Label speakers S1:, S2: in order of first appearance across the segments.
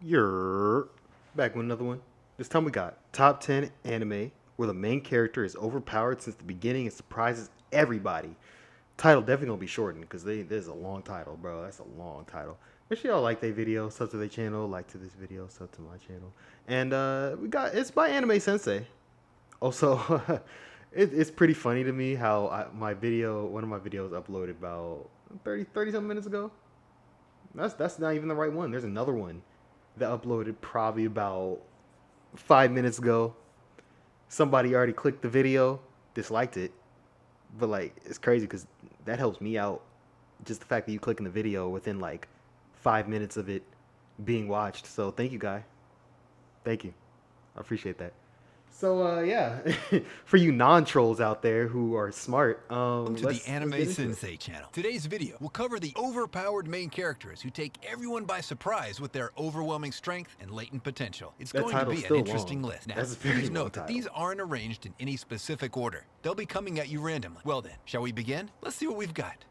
S1: You're back with another one. This time we got top 10 anime where the main character is overpowered since the beginning and surprises everybody. Title definitely gonna be shortened because this is a long title, bro. That's a long title. Make sure y'all like their video, sub to their channel, like to this video, sub to my channel. And we got it's by Anime Sensei. Also, it's pretty funny to me how one of my videos uploaded about 30 something minutes ago. That's not even the right one. There's another one that uploaded probably about 5 minutes ago. Somebody already clicked the video, disliked it, but like it's crazy because that helps me out. Just the fact that you click in the video within like 5 minutes of it being watched. So thank you, guy. Thank you. I appreciate that. So yeah, for you non-trolls out there who are smart,
S2: Welcome to the Anime Sensei channel. Today's video will cover the overpowered main characters who take everyone by surprise with their overwhelming strength and latent potential. It's going to be an interesting list. Now, please note that these aren't arranged in any specific order. They'll be coming at you randomly. Well then, shall we begin? Let's see what we've got.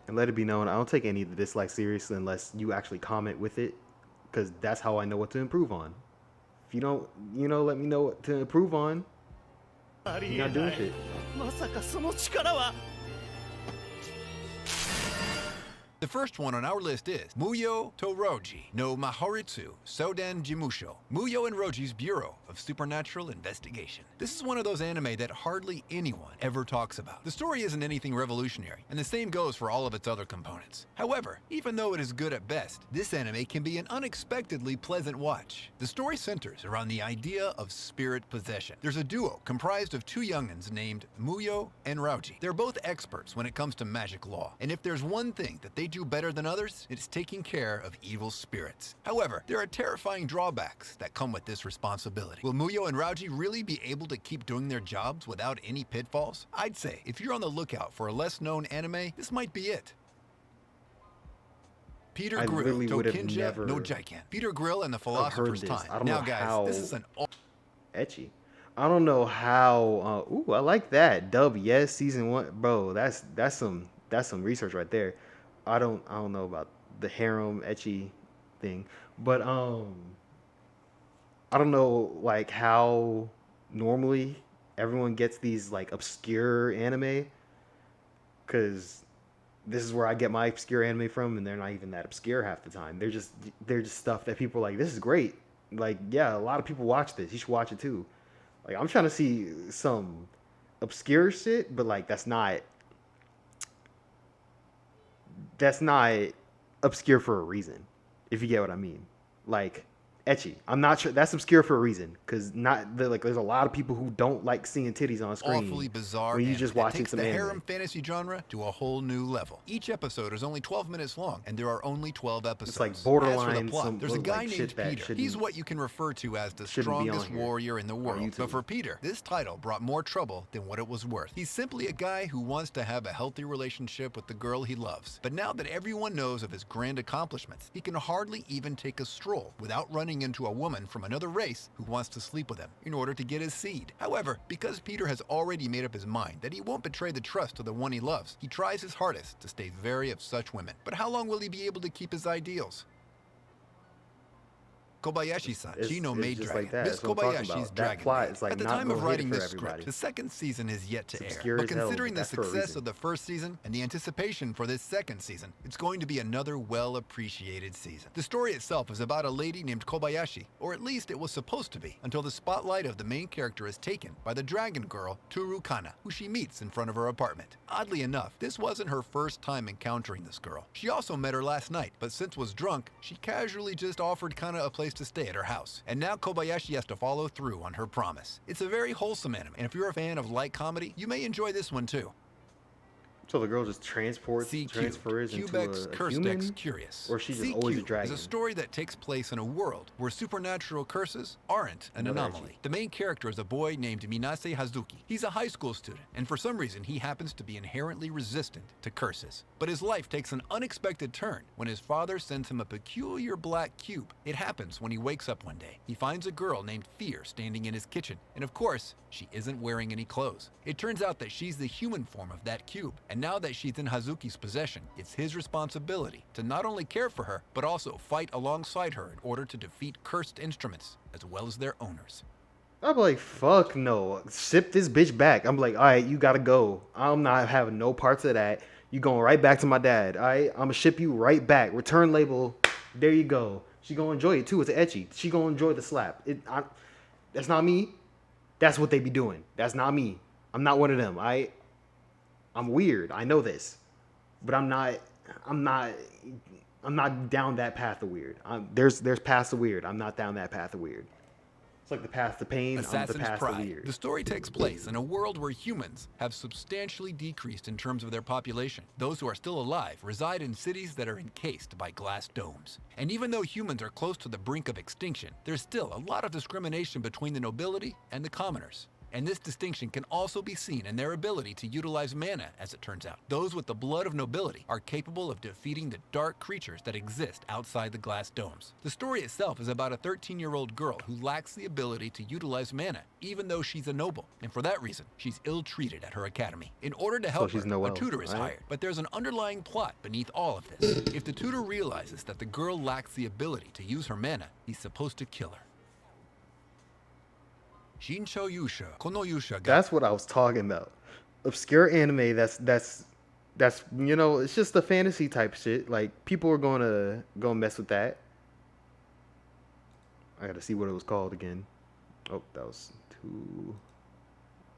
S1: And let it be known, I don't take any of the dislikes seriously unless you actually comment with it, because that's how I know what to improve on. If you don't, let me know what to improve on. You're not doing shit.
S2: The first one on our list is Muyo to Roji no Mahoritsu Sodan Jimusho, Muyo and Roji's Bureau of Supernatural Investigation. This is one of those anime that hardly anyone ever talks about. The story isn't anything revolutionary, and the same goes for all of its other components. However, even though it is good at best, this anime can be an unexpectedly pleasant watch. The story centers around the idea of spirit possession. There's a duo comprised of two youngins named Muyo and Roji. They're both experts when it comes to magic law, and if there's one thing that they do better than others, it's taking care of evil spirits. However, there are terrifying drawbacks that come with this responsibility. Will Muyo and Roji really be able to keep doing their jobs without any pitfalls? I'd say if you're on the lookout for a less known anime, this might be it. Peter Grill, Tokinja no Jiken. Peter Grill and the Philosopher's Time. Now guys, this is an
S1: ecchi. I don't know how. Ooh, I like that dub. Yes, season 1, bro. That's some research right there. I don't know about the harem ecchi thing, but I don't know like how normally everyone gets these like obscure anime, because this is where I get my obscure anime from, and they're not even that obscure half the time. They're just stuff that people are like, this is great. Like, yeah, a lot of people watch this. You should watch it too. Like, I'm trying to see some obscure shit, but like that's not obscure for a reason, if you get what I mean. Like ecchi, I'm not sure that's obscure for a reason, because there's a lot of people who don't like seeing titties on screen.
S2: Awfully bizarre.
S1: When you just watching some
S2: the
S1: anime.
S2: harem fantasy genre to a whole new level. Each episode is only 12 minutes long, and there are only 12 episodes.
S1: It's like borderline.
S2: As for the plot, there's a guy named Peter. He's what you can refer to as the strongest warrior in the world. But for Peter, this title brought more trouble than what it was worth. He's simply a guy who wants to have a healthy relationship with the girl he loves. But now that everyone knows of his grand accomplishments, he can hardly even take a stroll without running into a woman from another race who wants to sleep with him in order to get his seed. However, because Peter has already made up his mind that he won't betray the trust of the one he loves, he tries his hardest to stay wary of such women. But how long will he be able to keep his ideals? Kobayashi-san, Chino made Dragon.
S1: Like
S2: Miss Kobayashi's Dragon Maid.
S1: Like,
S2: at the time of writing this script, the second season is yet to air. But considering the success of the first season and the anticipation for this second season, it's going to be another well-appreciated season. The story itself is about a lady named Kobayashi, or at least it was supposed to be, until the spotlight of the main character is taken by the dragon girl, Toru Kana, who she meets in front of her apartment. Oddly enough, this wasn't her first time encountering this girl. She also met her last night, but since was drunk, she casually just offered Kana a place to stay at her house. And now Kobayashi has to follow through on her promise. It's a very wholesome anime, and if you're a fan of light comedy, you may enjoy this one too.
S1: So the girl just transfers into a human?
S2: Curious.
S1: Or she's just always a dragon?
S2: Is a story that takes place in a world where supernatural curses aren't an anomaly. The main character is a boy named Minase Hazuki. He's a high school student, and for some reason he happens to be inherently resistant to curses. But his life takes an unexpected turn when his father sends him a peculiar black cube. It happens when he wakes up one day. He finds a girl named Fear standing in his kitchen, and of course, she isn't wearing any clothes. It turns out that she's the human form of that cube, and now that she's in Hazuki's possession, it's his responsibility to not only care for her, but also fight alongside her in order to defeat cursed instruments, as well as their owners.
S1: I'm like, fuck no. Ship this bitch back. I'm like, all right, you gotta go. I'm not having no parts of that. You going right back to my dad. All right, I'm gonna ship you right back. Return label. There you go. She gonna enjoy it too. It's etchy. She gonna enjoy the slap. That's not me. That's what they be doing. That's not me. I'm not one of them. I'm weird. I know this, but I'm not. I'm not down that path of weird. There's paths to weird. I'm not down that path of weird. It's like the path to pain. I'm the
S2: Assassin's
S1: path to
S2: Pride.
S1: weird.
S2: The story takes place in a world where humans have substantially decreased in terms of their population. Those who are still alive reside in cities that are encased by glass domes. And even though humans are close to the brink of extinction, there's still a lot of discrimination between the nobility and the commoners. And this distinction can also be seen in their ability to utilize mana, as it turns out. Those with the blood of nobility are capable of defeating the dark creatures that exist outside the glass domes. The story itself is about a 13-year-old girl who lacks the ability to utilize mana, even though she's a noble. And for that reason, she's ill-treated at her academy. In order to help her, a tutor is hired. But there's an underlying plot beneath all of this. If the tutor realizes that the girl lacks the ability to use her mana, he's supposed to kill her.
S1: That's what I was talking about. Obscure anime. That's it's just the fantasy type shit. Like people are gonna go mess with that. I gotta see what it was called again. Oh, that was too.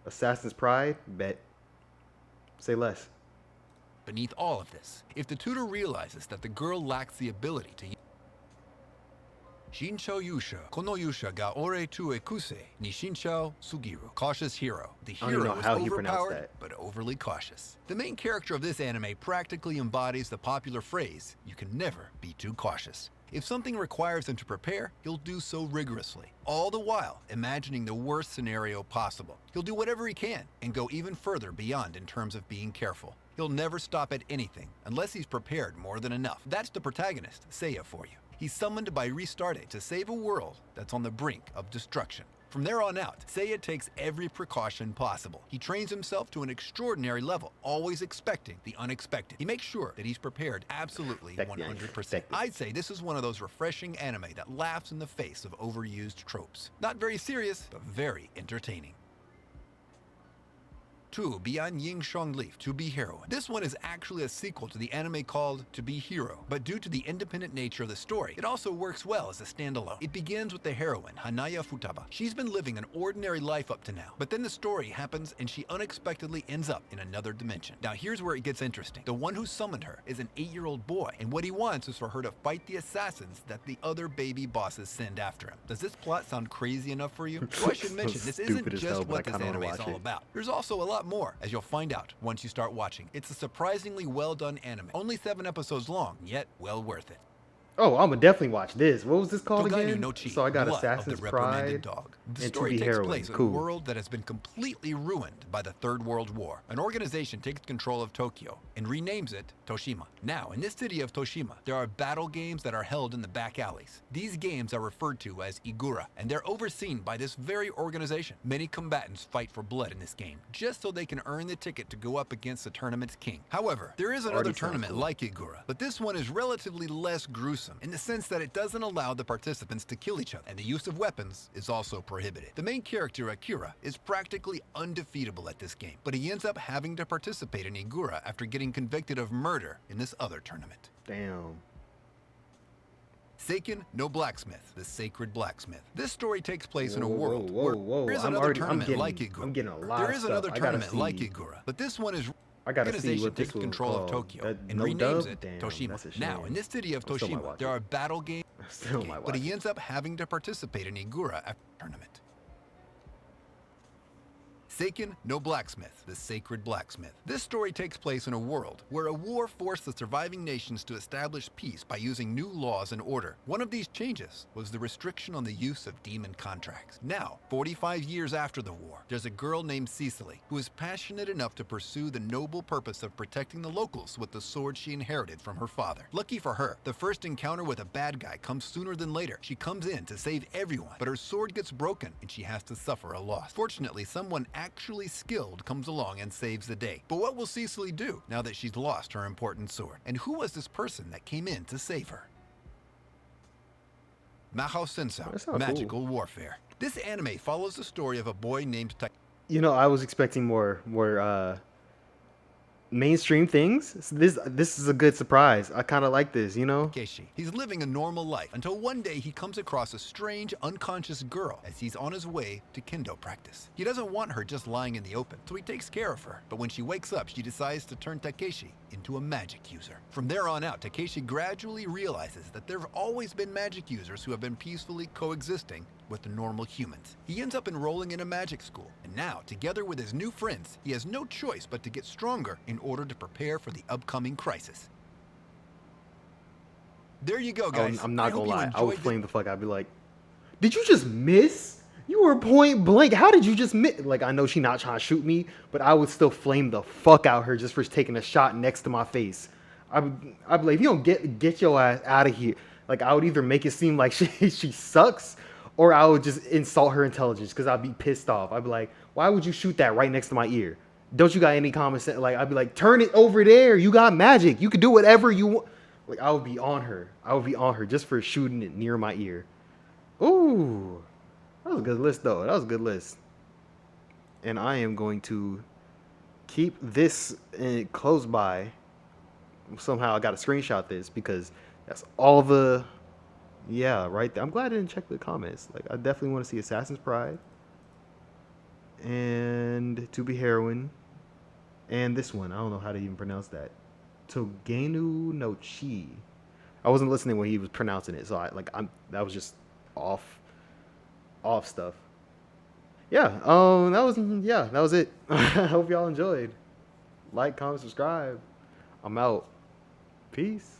S1: Assassin's Pride. Bet. Say less.
S2: Beneath all of this, if the tutor realizes that the girl lacks the ability to Shinchou Yusha, Kono Yusha ga ore tu ekuse, ni Shinchou Sugiru. Cautious hero. The hero is overpowered, but overly cautious. The main character of this anime practically embodies the popular phrase, you can never be too cautious. If something requires him to prepare, he'll do so rigorously, all the while imagining the worst scenario possible. He'll do whatever he can and go even further beyond in terms of being careful. He'll never stop at anything unless he's prepared more than enough. That's the protagonist, Seiya, for you. He's summoned by Restarte to save a world that's on the brink of destruction. From there on out, Seiya takes every precaution possible. He trains himself to an extraordinary level, always expecting the unexpected. He makes sure that he's prepared absolutely 100%. I'd say this is one of those refreshing anime that laughs in the face of overused tropes. Not very serious, but very entertaining. 2. Bian Ying Shongleaf, To Be Heroine. This one is actually a sequel to the anime called To Be Hero, but due to the independent nature of the story, it also works well as a standalone. It begins with the heroine, Hanaya Futaba. She's been living an ordinary life up to now, but then the story happens and she unexpectedly ends up in another dimension. Now here's where it gets interesting. The one who summoned her is an 8-year-old boy, and what he wants is for her to fight the assassins that the other baby bosses send after him. Does this plot sound crazy enough for you? So I should mention, this isn't just what this anime is all about. There's also a lot more, as you'll find out once you start watching. It's a surprisingly well done anime. Only 7 episodes long, yet well worth it.
S1: Oh, I'm gonna definitely watch this. What was this called
S2: Togainu
S1: again?
S2: no Chi,
S1: So I got
S2: Blood
S1: Assassin's
S2: of the Reprimanded
S1: Pride
S2: Dog. The
S1: and To
S2: story
S1: Be
S2: takes
S1: Heroine.
S2: place in
S1: Cool.
S2: a world that has been completely ruined by the Third World War. An organization takes control of Tokyo and renames it Toshima. Now, in this city of Toshima, there are battle games that are held in the back alleys. These games are referred to as Igura, and they're overseen by this very organization. Many combatants fight for blood in this game, just so they can earn the ticket to go up against the tournament's king. However, there is another tournament like Igura, but this one is relatively less gruesome, in the sense that it doesn't allow the participants to kill each other, and the use of weapons is also prohibited. The main character, Akira, is practically undefeatable at this game, but he ends up having to participate in Igura after getting convicted of murder in this other tournament.
S1: Damn.
S2: Seiken no Blacksmith, the Sacred Blacksmith. This story takes place in a world
S1: where
S2: there is another tournament like Igura.
S1: I'm getting a lot
S2: There
S1: of
S2: is
S1: stuff.
S2: another tournament like Igura, but this one is
S1: I gotta see what this
S2: takes
S1: was
S2: control of
S1: called.
S2: Tokyo and
S1: No
S2: renames
S1: dub?
S2: it
S1: Damn,
S2: Toshima.
S1: that's a shame.
S2: Now, in this city of
S1: I still might
S2: Toshima,
S1: watch
S2: there
S1: it.
S2: are battle games,
S1: I still might watch
S2: but he
S1: it.
S2: ends up having to participate in Igura after the tournament. Seiken no Blacksmith, the Sacred Blacksmith. This story takes place in a world where a war forced the surviving nations to establish peace by using new laws and order. One of these changes was the restriction on the use of demon contracts. Now, 45 years after the war, there's a girl named Cecily who is passionate enough to pursue the noble purpose of protecting the locals with the sword she inherited from her father. Lucky for her, the first encounter with a bad guy comes sooner than later. She comes in to save everyone, but her sword gets broken and she has to suffer a loss. Fortunately, someone actually skilled comes along and saves the day. But what will Cecily do now that she's lost her important sword? And who was this person that came in to save her? Mahou Sensou,
S1: That sounds
S2: Magical
S1: cool.
S2: Warfare. This anime follows the story of a boy named
S1: You know, I was expecting more mainstream things. So this is a good surprise. I kind of like this, you know?
S2: Takeshi. He's living a normal life until one day he comes across a strange, unconscious girl as he's on his way to kendo practice. He doesn't want her just lying in the open, so he takes care of her. But when she wakes up, she decides to turn Takeshi into a magic user. From there on out, Takeshi gradually realizes that there have always been magic users who have been peacefully coexisting with the normal humans. He ends up enrolling in a magic school, and now, together with his new friends, he has no choice but to get stronger in order to prepare for the upcoming crisis. There you go, guys.
S1: I'm not gonna lie. I would
S2: enjoyed
S1: flame the fuck. I'd be like, did you just miss? You were point blank. How did you just miss? Like, I know she not trying to shoot me, but I would still flame the fuck out her just for taking a shot next to my face. I'd be like, if you don't get your ass out of here. Like, I would either make it seem like she sucks, or I would just insult her intelligence because I'd be pissed off. I'd be like, why would you shoot that right next to my ear? Don't you got any common sense? Like, I'd be like, turn it over there. You got magic. You could do whatever you want. Like, I would be on her. I would be on her just for shooting it near my ear. Ooh. That was a good list, though. That was a good list. And I am going to keep this close by. Somehow I got to screenshot this because that's all the... Yeah, right there. I'm glad I didn't check the comments. Like, I definitely want to see Assassin's Pride. And To Be Heroine. And this one. I don't know how to even pronounce that. Togenu no Chi. I wasn't listening when he was pronouncing it, so that was just off stuff. Yeah, that was it. I hope y'all enjoyed. Like, comment, subscribe. I'm out. Peace.